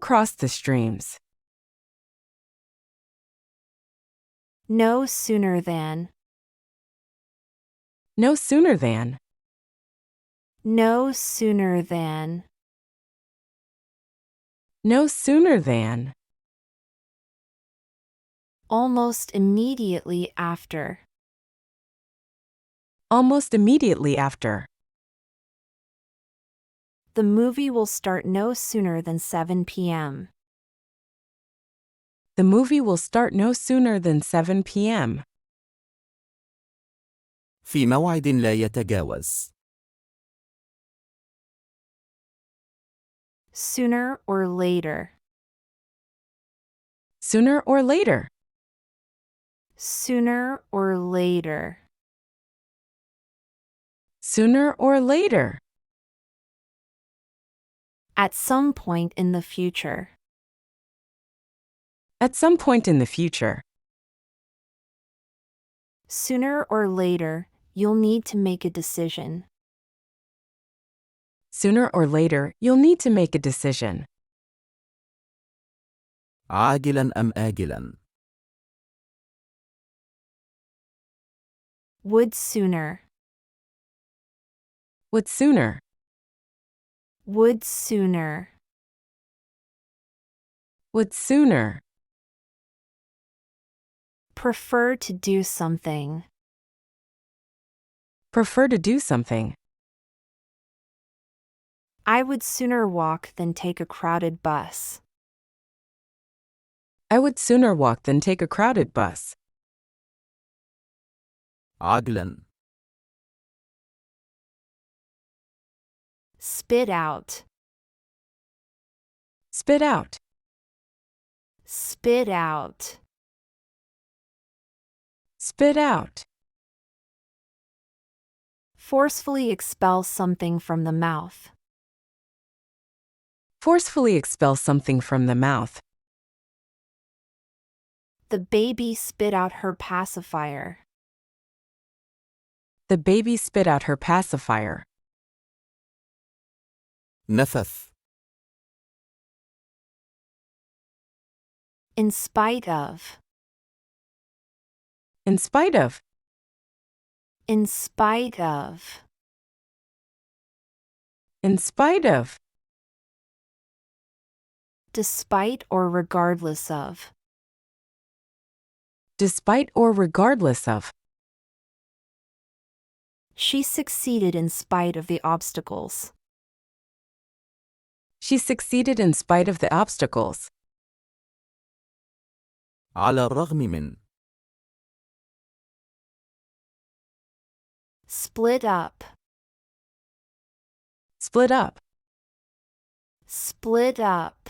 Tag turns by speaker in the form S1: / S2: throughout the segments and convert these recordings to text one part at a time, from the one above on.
S1: across the streams.
S2: No sooner than.
S1: No sooner than.
S2: No sooner than.
S1: No sooner than.
S2: Almost immediately after.
S1: Almost immediately after.
S2: The movie will start no sooner than 7 p.m.
S1: The movie will start no sooner than 7 p.m.
S3: في موعد لا يتجاوز.
S2: Sooner or later.
S1: Sooner or later.
S2: Sooner or later.
S1: Sooner or later.
S2: At some point in the future.
S1: At some point in the future.
S2: Sooner or later, you'll need to make a decision.
S1: Sooner or later, you'll need to make a decision.
S3: عاجلا أم آجلا.
S2: Would sooner.
S1: Would sooner.
S2: Would sooner.
S1: Would sooner.
S2: Prefer to do something.
S1: Prefer to do something.
S2: I would sooner walk than take a crowded bus.
S1: I would sooner walk than take a crowded bus.
S3: عاجلا.
S2: Spit out.
S1: Spit out.
S2: Spit out.
S1: Spit out.
S2: Forcefully expel something from the mouth.
S1: Forcefully expel something from the mouth.
S2: The baby spit out her pacifier.
S1: The baby spit out her pacifier.
S3: نفث.
S2: In spite of.
S1: In spite of.
S2: In spite of.
S1: In spite of.
S2: Despite or regardless of.
S1: Despite or regardless of.
S2: She succeeded in spite of the obstacles.
S1: She succeeded in spite of the obstacles.
S3: على الرغم من.
S2: Split up.
S1: Split up.
S2: Split up.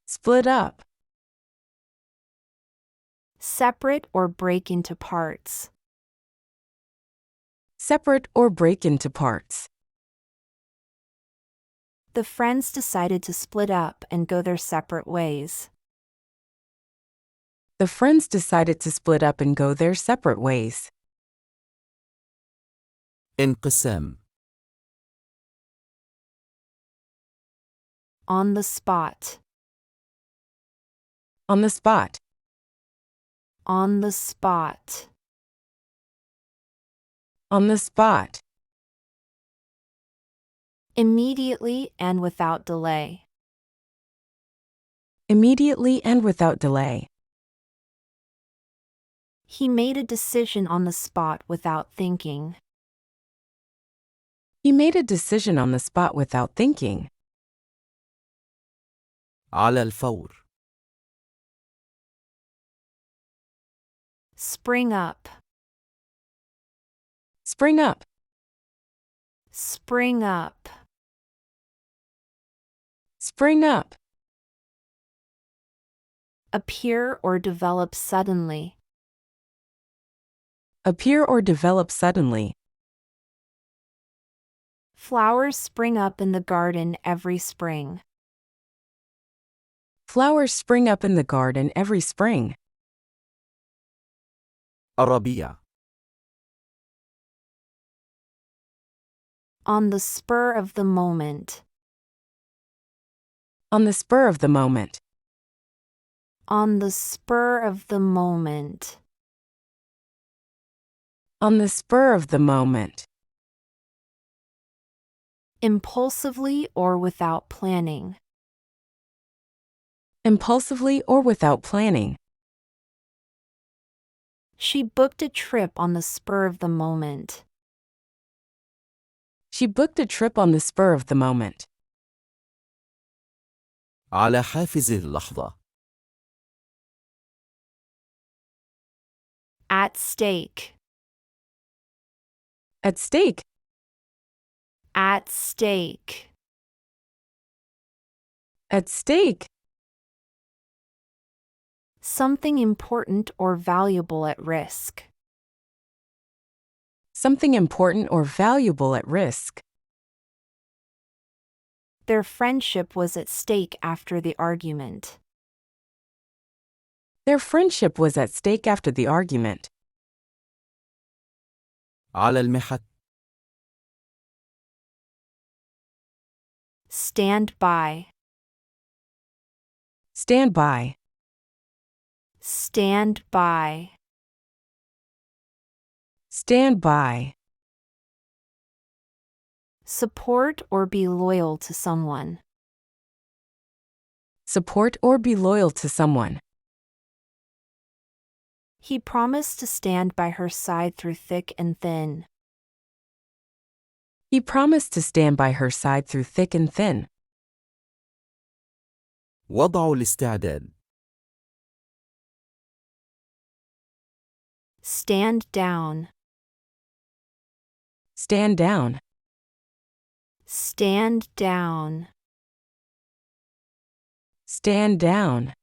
S1: Split up.
S2: Separate or break into parts.
S1: Separate or break into parts.
S2: The friends decided to split up and go their separate ways.
S1: The friends decided to split up and go their separate ways.
S3: انقسام.
S2: On the spot.
S1: On the spot.
S2: On the spot.
S1: On the spot.
S2: Immediately and without delay.
S1: Immediately and without delay.
S2: He made a decision on the spot without thinking.
S1: He made a decision on the spot without thinking.
S3: على الفور.
S2: Spring up.
S1: Spring up.
S2: Spring up.
S1: Spring up.
S2: Appear or develop suddenly.
S1: Appear or develop suddenly.
S2: Flowers spring up in the garden every spring.
S1: Flowers spring up in the garden every spring.
S3: الربيع.
S2: On the spur of the moment.
S1: On the spur of the moment.
S2: On the spur of the moment.
S1: On the spur of the moment.
S2: Impulsively or without planning.
S1: Impulsively or without planning.
S2: She booked a trip on the spur of the moment.
S1: She booked a trip on the spur of the moment.
S3: على حافز اللحظة.
S2: At stake.
S1: At stake.
S2: At stake.
S1: At stake.
S2: Something important or valuable at risk.
S1: Something important or valuable at risk.
S2: Their friendship was at stake after the argument.
S1: Their friendship was at stake after the argument.
S3: على المحك.
S2: Stand by.
S1: Stand by.
S2: Stand by.
S1: Stand by.
S2: Support or be loyal to someone.
S1: Support or be loyal to someone.
S2: He promised to stand by her side through thick and thin.
S1: He promised to stand by her side through thick and thin.
S3: وضع الاستعداد.
S2: Stand down.
S1: Stand down.
S2: Stand down.
S1: Stand down.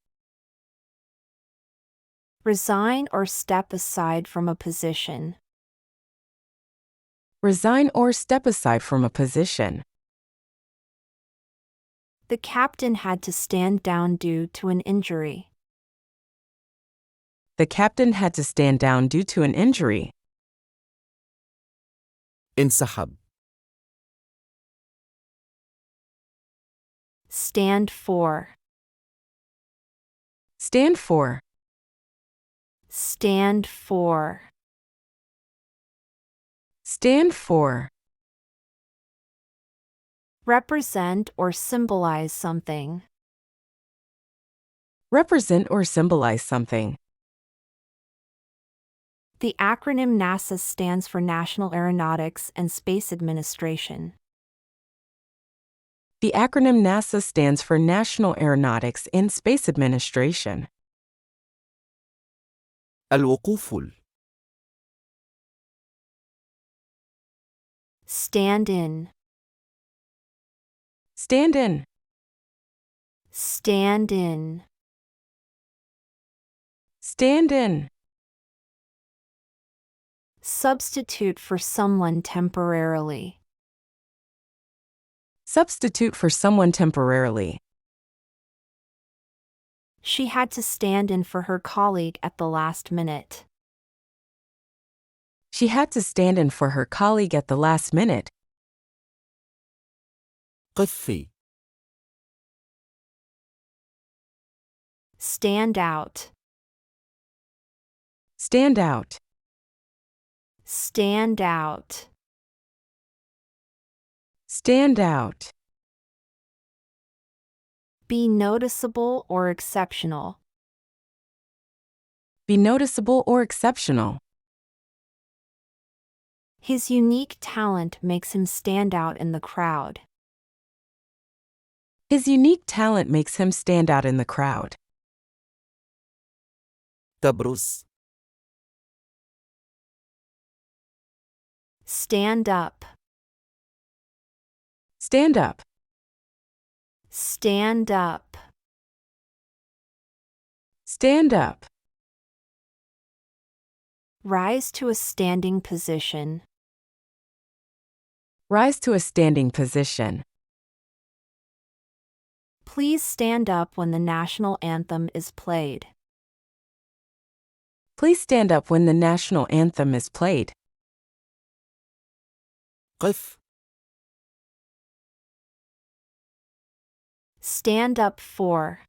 S2: Resign or step aside from a position.
S1: Resign or step aside from a position.
S2: The captain had to stand down due to an injury.
S1: The captain had to stand down due to an injury.
S3: انسحب.
S2: Stand for.
S1: Stand for.
S2: Stand for.
S1: Stand for.
S2: Represent or symbolize something.
S1: Represent or symbolize something.
S2: The acronym NASA stands for National Aeronautics and Space Administration.
S1: The acronym NASA stands for National Aeronautics and Space Administration.
S3: الوقوف.
S2: Stand in.
S1: Stand in.
S2: Stand in.
S1: Stand in.
S2: Substitute for someone temporarily.
S1: Substitute for someone temporarily.
S2: She had to stand in for her colleague at the last minute.
S1: She had to stand in for her colleague at the last minute.
S3: قفي.
S2: Stand out.
S1: Stand out.
S2: Stand out.
S1: Stand out.
S2: Be noticeable or exceptional.
S1: Be noticeable or exceptional.
S2: His unique talent makes him stand out in the crowd.
S1: His unique talent makes him stand out in the crowd.
S3: تبرز.
S2: Stand up.
S1: Stand up.
S2: Stand up.
S1: Stand up.
S2: Rise to a standing position.
S1: Rise to a standing position.
S2: Please stand up when the national anthem is played.
S1: Please stand up when the national anthem is played.
S3: قف.
S2: Stand up for.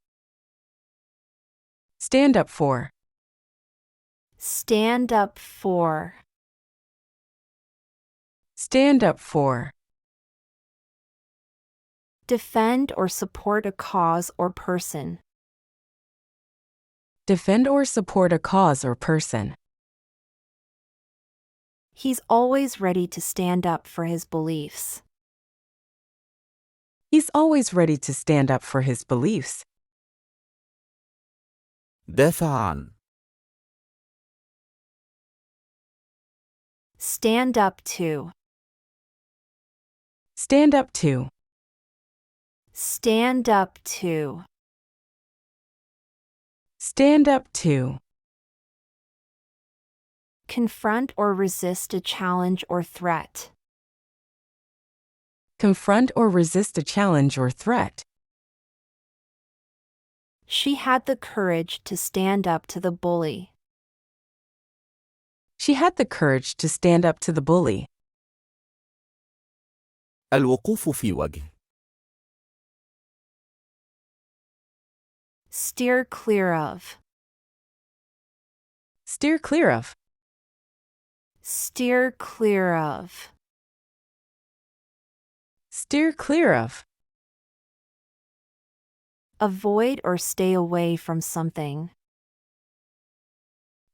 S1: Stand up for.
S2: Stand up for.
S1: Stand up for.
S2: Defend or support a cause or person.
S1: Defend or support a cause or person.
S2: He's always ready to stand up for his beliefs.
S1: He's always ready to stand up for his beliefs.
S3: دافع عن.
S2: Stand up to.
S1: Stand up to.
S2: Stand up to.
S1: Stand up to.
S2: Confront or resist a challenge or threat.
S1: Confront or resist a challenge or threat.
S2: She had the courage to stand up to the bully.
S1: She had the courage to stand up to the bully.
S3: الوقوف في وجه.
S2: Steer clear of.
S1: Steer clear of.
S2: Steer clear of.
S1: Steer clear of.
S2: Avoid or stay away from something.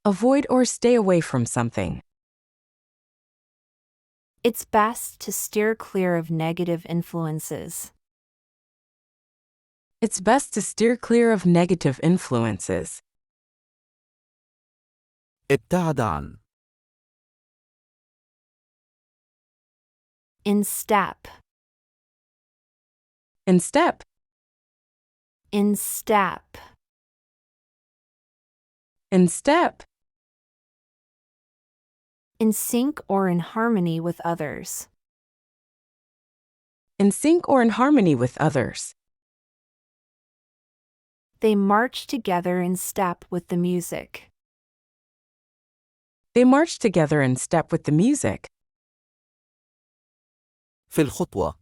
S1: Avoid or stay away from something.
S2: It's best to steer clear of negative influences.
S1: It's best to steer clear of negative influences.
S3: ابتعد عن.
S2: In step.
S1: In step.
S2: In step.
S1: In step.
S2: In sync or in harmony with others.
S1: In sync or in harmony with others.
S2: They march together in step with the music.
S1: They march together in step with the music.
S3: في الخطوة.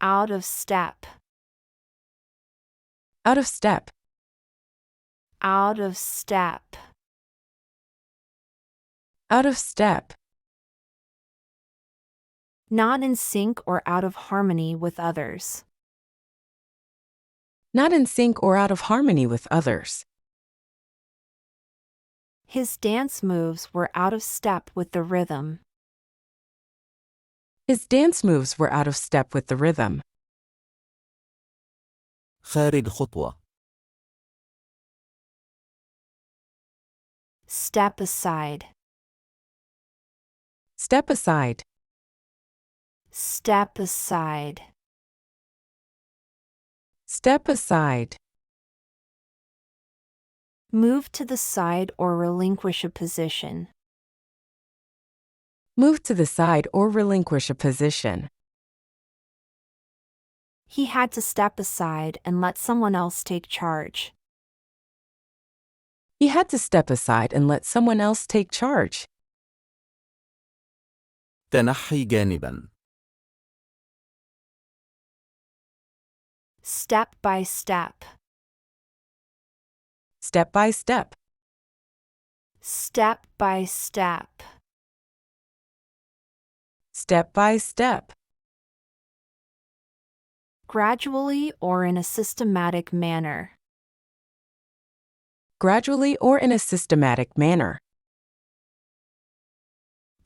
S2: Out of step.
S1: Out of step.
S2: Out of step.
S1: Out of step.
S2: Not in sync or out of harmony with others.
S1: Not in sync or out of harmony with others.
S2: His dance moves were out of step with the rhythm.
S1: His dance moves were out of step with the rhythm.
S3: خارج خطوة.
S2: Step aside.
S1: Step aside.
S2: Step aside.
S1: Step aside.
S2: Move to the side or relinquish a position.
S1: Move to the side or relinquish a position.
S2: He had to step aside and let someone else take charge.
S1: He had to step aside and let someone else take charge.
S3: تنحي جانبا.
S2: Step by step.
S1: Step by step.
S2: Step by step.
S1: Step by step.
S2: Gradually or in a systematic manner.
S1: Gradually or in a systematic manner.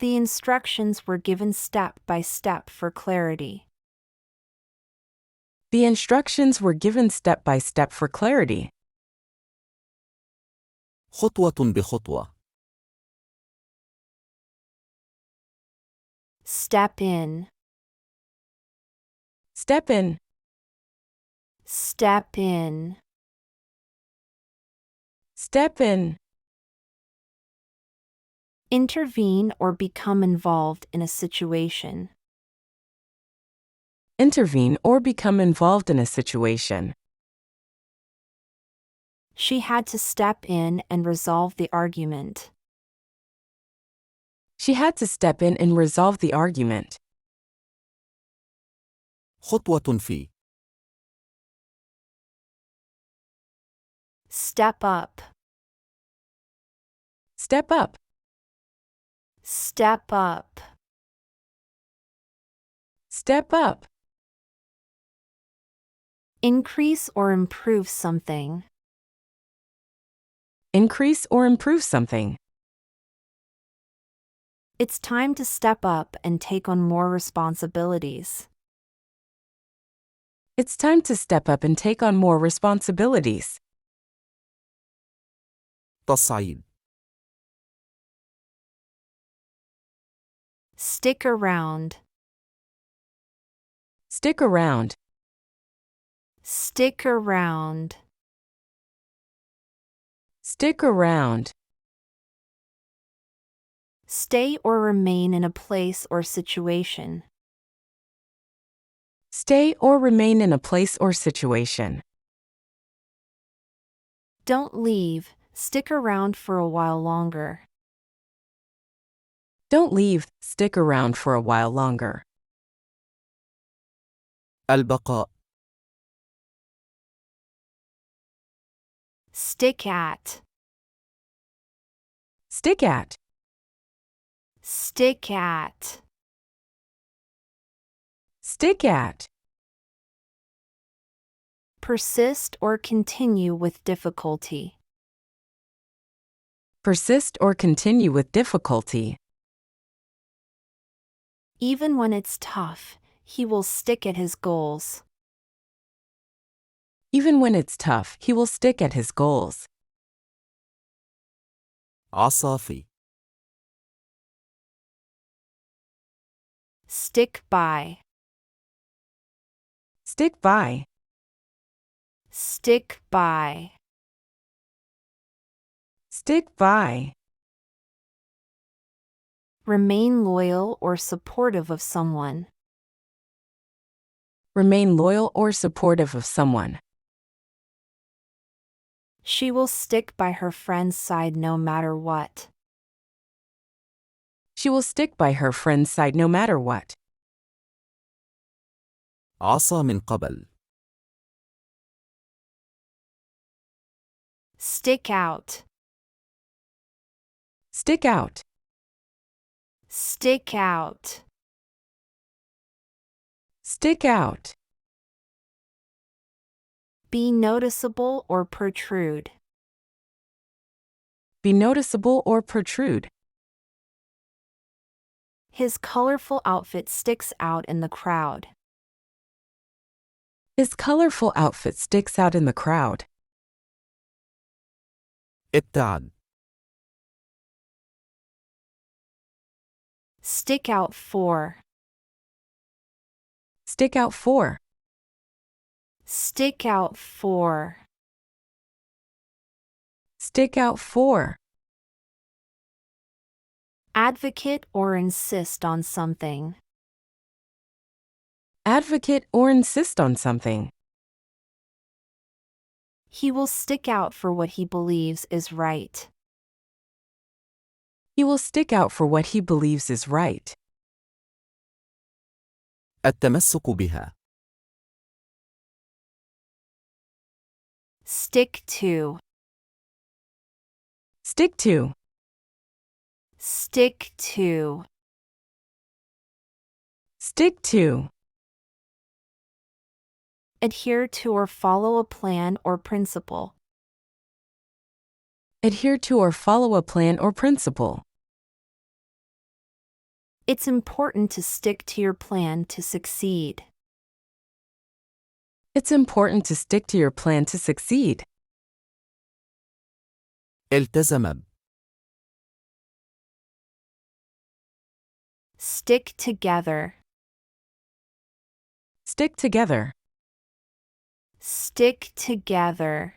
S2: The instructions were given step by step for clarity.
S1: The instructions were given step by step for clarity.
S3: خطوة بخطوة.
S2: Step in.
S1: Step in.
S2: Step in.
S1: Step in.
S2: Intervene or become involved in a situation.
S1: Intervene or become involved in a situation.
S2: She had to step in and resolve the argument.
S1: She had to step in and resolve the argument.
S3: خطوة في.
S2: step up,
S1: Step up.
S2: step up,
S1: Step up.
S2: increase or improve something,
S1: Increase or improve something.
S2: it's time to step up and take on more responsibilities.
S1: It's time to step up and take on more responsibilities.
S3: تصعيد.
S2: Stick around,
S1: Stick around.
S2: stick around,
S1: Stick around.
S2: stay or remain in a place or situation,
S1: Stay or remain in a place or situation.
S2: don't leave, stick around for a while longer.
S1: Don't leave, stick around for a while longer.
S3: البقاء.
S2: Stick at,
S1: Stick at.
S2: stick at,
S1: Stick at.
S2: persist or continue with difficulty,
S1: Persist or continue with difficulty.
S2: even when it's tough, he will stick at his goals.
S1: Even when it's tough, he will stick at his goals.
S3: عصافي.
S2: Stick by,
S1: Stick by.
S2: stick by,
S1: Stick by.
S2: remain loyal or supportive of someone,
S1: Remain loyal or supportive of someone.
S2: she will stick by her friend's side no matter what.
S1: She will stick by her friend's side no matter what.
S3: عصا من قبل.
S2: Stick out,
S1: Stick out.
S2: stick out,
S1: Stick out.
S2: be noticeable or protrude,
S1: Be noticeable or protrude.
S2: his colorful outfit sticks out in the crowd.
S1: His colorful outfit sticks out in the crowd.
S3: ابتعد.
S2: Stick out for,
S1: Stick out for.
S2: stick out for,
S1: Stick out for.
S2: advocate or insist on something,
S1: Advocate or insist on something.
S2: he will stick out for what he believes is right.
S1: He will stick out for what he believes is right.
S3: التمسك بها.
S2: Stick to,
S1: Stick to.
S2: stick to,
S1: Stick to.
S2: adhere to or follow a plan or principle,
S1: Adhere to or follow a plan or principle.
S2: it's important to stick to your plan to succeed.
S1: It's important to stick to your plan to succeed.
S3: التزم.
S2: Stick together,
S1: Stick together.
S2: stick together,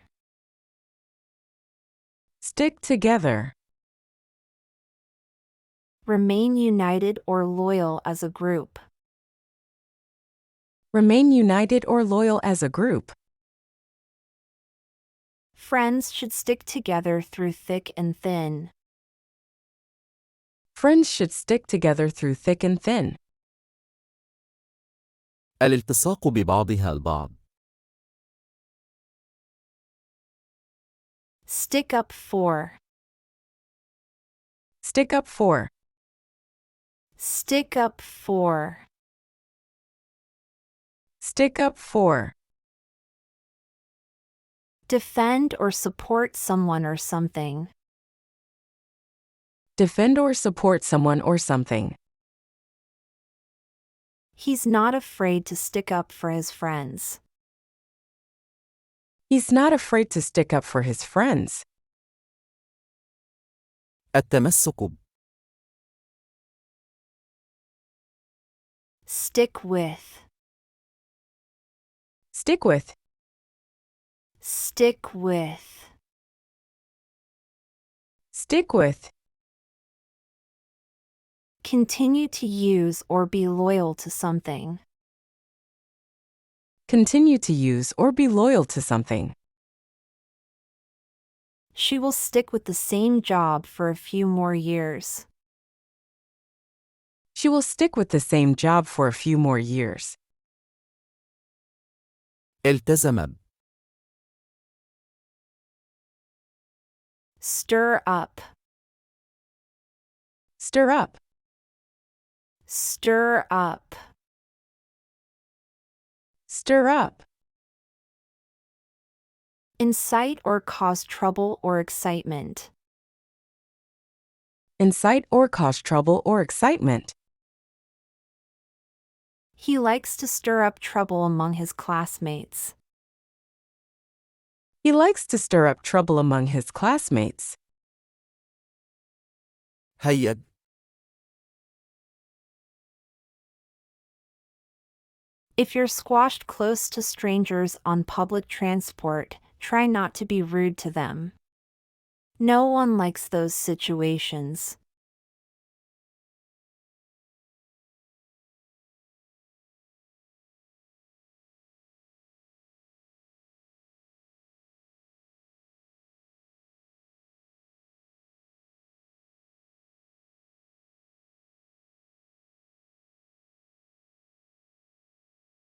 S1: Stick together.
S2: remain united or loyal as a group,
S1: Remain united or loyal as a group.
S2: friends should stick together through thick and thin.
S1: Friends should stick together through thick and thin.
S3: الالتصاق ببعضها البعض.
S2: Stick up for.
S1: Stick up for.
S2: Stick up for.
S1: Stick up for.
S2: Defend or support someone or something.
S1: Defend or support someone or something.
S2: He's not afraid to stick up for his friends.
S1: He's not afraid to stick up for his friends.
S3: التمسك ب.
S2: Stick with.
S1: Stick with.
S2: Stick with.
S1: Stick with.
S2: Continue to use or be loyal to something.
S1: Continue to use or be loyal to something.
S2: She will stick with the same job for a few more years.
S1: She will stick with the same job for a few more years.
S3: التزم ب.
S2: Stir up.
S1: Stir up.
S2: Stir up.
S1: Stir up.
S2: Incite or cause trouble or excitement.
S1: Incite or cause trouble or excitement.
S2: He likes to stir up trouble among his classmates.
S1: He likes to stir up trouble among his classmates.
S3: هيج.
S2: If you're squashed close to strangers on public transport, try not to be rude to them. No one likes those situations.